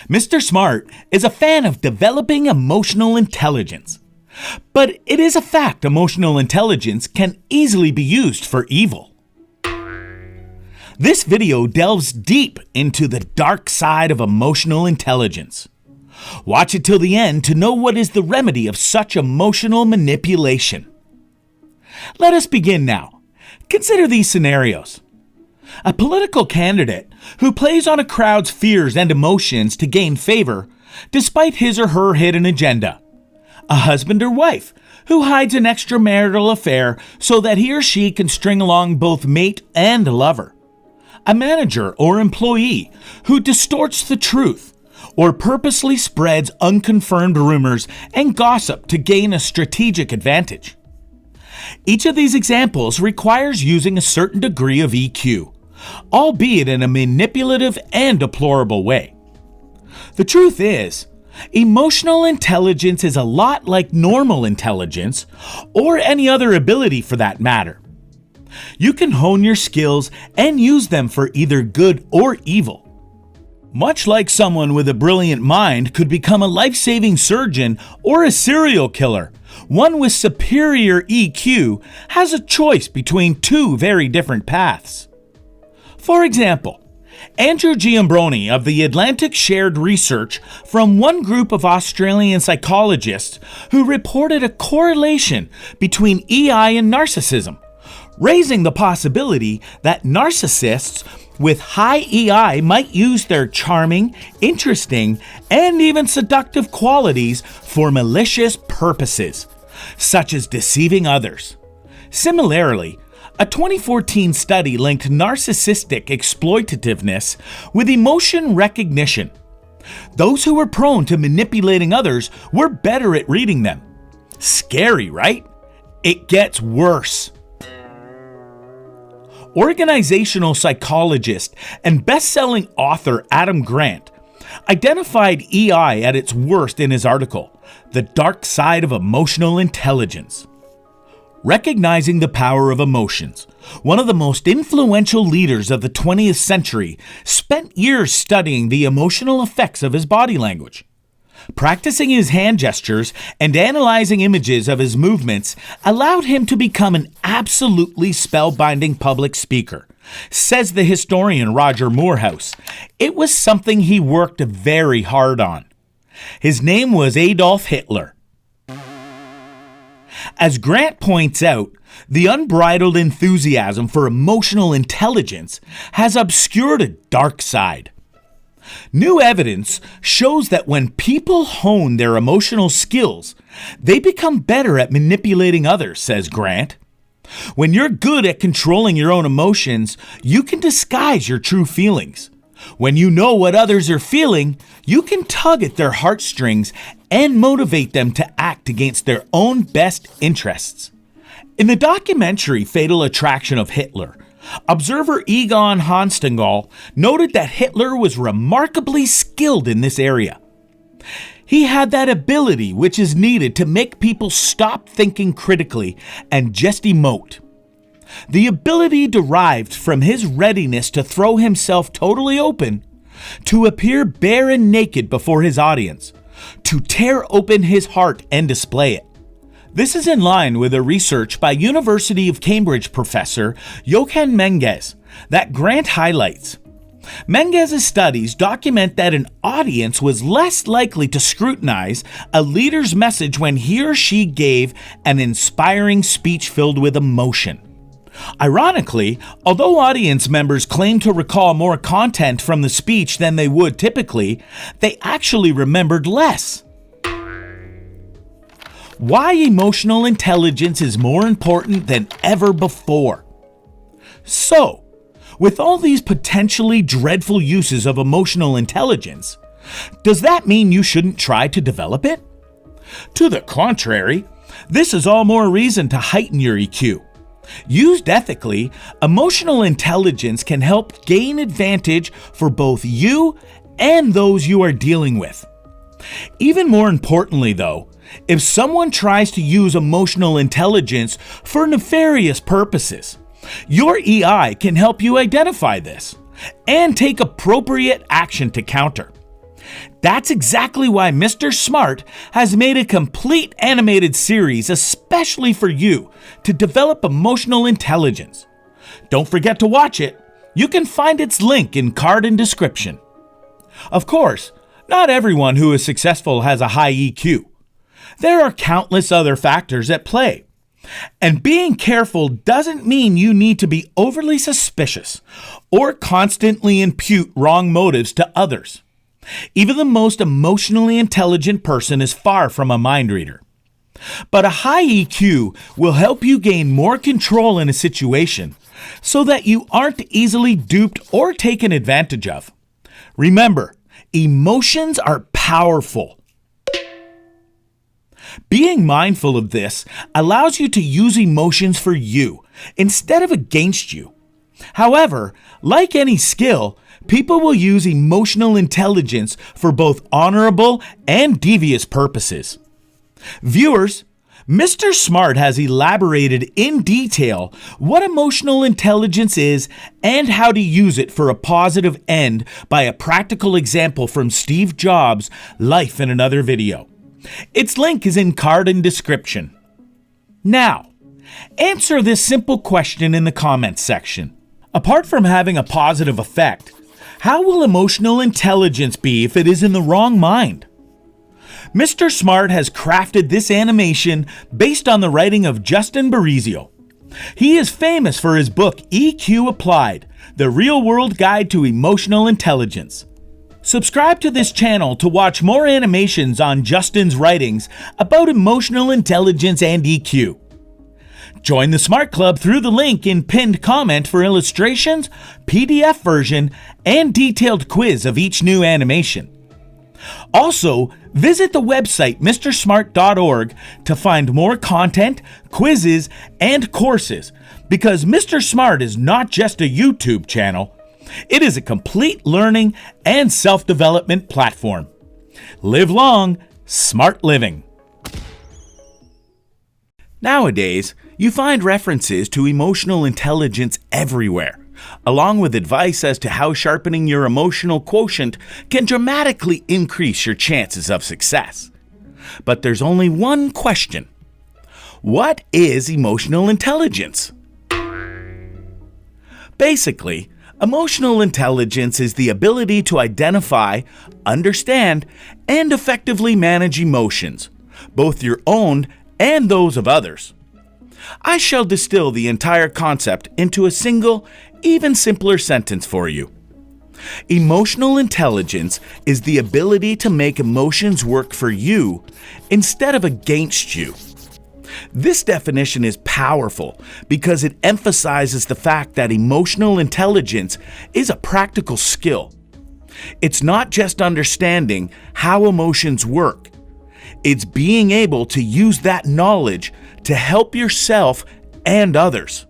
Mr. Smart is a fan of developing emotional intelligence. But it is a fact emotional intelligence can easily be used for evil. This video delves deep into the dark side of emotional intelligence. Watch it till the end to know what is the remedy of such emotional manipulation. Let us begin now. Consider these scenarios. A political candidate who plays on a crowd's fears and emotions to gain favor, despite his or her hidden agenda. A husband or wife who hides an extramarital affair so that he or she can string along both mate and lover. A manager or employee who distorts the truth or purposely spreads unconfirmed rumors and gossip to gain a strategic advantage. Each of these examples requires using a certain degree of EQ, albeit in a manipulative and deplorable way. The truth is, emotional intelligence is a lot like normal intelligence, or any other ability for that matter. You can hone your skills and use them for either good or evil. Much like someone with a brilliant mind could become a life-saving surgeon or a serial killer, one with superior EQ has a choice between two very different paths. For example, Andrew Giambrone of the Atlantic shared research from one group of Australian psychologists who reported a correlation between EI and narcissism, raising the possibility that narcissists with high EI might use their charming, interesting, and even seductive qualities for malicious purposes, such as deceiving others. Similarly, a 2014 study linked narcissistic exploitativeness with emotion recognition. Those who were prone to manipulating others were better at reading them. Scary, right? It gets worse. Organizational psychologist and best-selling author Adam Grant identified EI at its worst in his article, The Dark Side of Emotional Intelligence. Recognizing the power of emotions, one of the most influential leaders of the 20th century spent years studying the emotional effects of his body language. Practicing his hand gestures and analyzing images of his movements allowed him to become an absolutely spellbinding public speaker, says the historian Roger Moorhouse. It was something he worked very hard on. His name was Adolf Hitler. As Grant points out, the unbridled enthusiasm for emotional intelligence has obscured a dark side. New evidence shows that when people hone their emotional skills, they become better at manipulating others, says Grant. When you're good at controlling your own emotions, you can disguise your true feelings. When you know what others are feeling, you can tug at their heartstrings and motivate them to act against their own best interests. In the documentary Fatal Attraction of Hitler, observer Egon Hanstengal noted that Hitler was remarkably skilled in this area. He had that ability which is needed to make people stop thinking critically and just emote. The ability derived from his readiness to throw himself totally open, to appear bare and naked before his audience, to tear open his heart and display it. This is in line with a research by University of Cambridge professor Johann Menges that Grant highlights. Menges' studies document that an audience was less likely to scrutinize a leader's message when he or she gave an inspiring speech filled with emotion. Ironically, although audience members claim to recall more content from the speech than they would typically, they actually remembered less. Why emotional intelligence is more important than ever before. So, with all these potentially dreadful uses of emotional intelligence, does that mean you shouldn't try to develop it? To the contrary, this is all more reason to heighten your EQ. Used ethically, emotional intelligence can help gain advantage for both you and those you are dealing with. Even more importantly, though, if someone tries to use emotional intelligence for nefarious purposes, your EI can help you identify this and take appropriate action to counter. That's exactly why Mr. Smart has made a complete animated series especially for you to develop emotional intelligence. Don't forget to watch it. You can find its link in card and description. Of course, not everyone who is successful has a high EQ. There are countless other factors at play. And being careful doesn't mean you need to be overly suspicious or constantly impute wrong motives to others. Even the most emotionally intelligent person is far from a mind reader. But a high EQ will help you gain more control in a situation so that you aren't easily duped or taken advantage of. Remember, emotions are powerful. Being mindful of this allows you to use emotions for you instead of against you. However, like any skill, people will use emotional intelligence for both honorable and devious purposes. Viewers, Mr. Smart has elaborated in detail what emotional intelligence is and how to use it for a positive end by a practical example from Steve Jobs' life in another video. Its link is in card and description. Now, answer this simple question in the comments section. Apart from having a positive effect, how will emotional intelligence be if it is in the wrong mind? Mr. Smart has crafted this animation based on the writing of Justin Barizio. He is famous for his book EQ Applied, The Real-World Guide to Emotional Intelligence. Subscribe to this channel to watch more animations on Justin's writings about emotional intelligence and EQ. Join the Smart Club through the link in pinned comment for illustrations, PDF version, and detailed quiz of each new animation. Also, visit the website mrsmart.org to find more content, quizzes, and courses, because Mr. Smart is not just a YouTube channel, it is a complete learning and self-development platform. Live long, smart living. Nowadays, you find references to emotional intelligence everywhere, along with advice as to how sharpening your emotional quotient can dramatically increase your chances of success. But there's only one question. What is emotional intelligence? Basically, emotional intelligence is the ability to identify, understand, and effectively manage emotions, both your own and those of others. I shall distill the entire concept into a single, even simpler sentence for you. Emotional intelligence is the ability to make emotions work for you instead of against you. This definition is powerful because it emphasizes the fact that emotional intelligence is a practical skill. It's not just understanding how emotions work. It's being able to use that knowledge to help yourself and others.